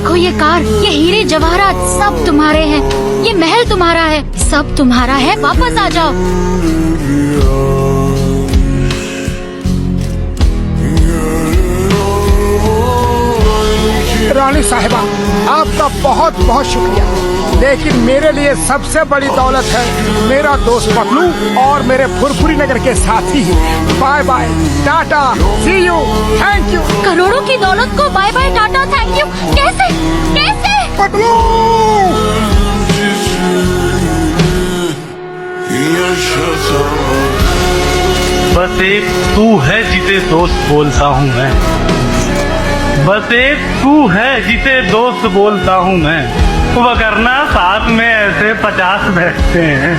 देखो ये कार, ये हीरे जवाहरात सब तुम्हारे हैं, ये महल तुम्हारा है, सब तुम्हारा है, वापस आ जाओ। रानी साहिबा, आपका बहुत बहुत शुक्रिया, लेकिन मेरे लिए सबसे बड़ी दौलत है मेरा दोस्त पतलू और मेरे फुरफुरी नगर के साथी। Bye bye, tata, see you, thank you. करोड़ों की दौलत को bye bye tata thank you कैसे कैसे? पतलू बस एक तू है जिसे दोस्त बोलता हूँ मैं, बस एक तू है जिसे दोस्त बोलता हूँ मैं, वरना साथ में ऐसे 50 बैठते हैं।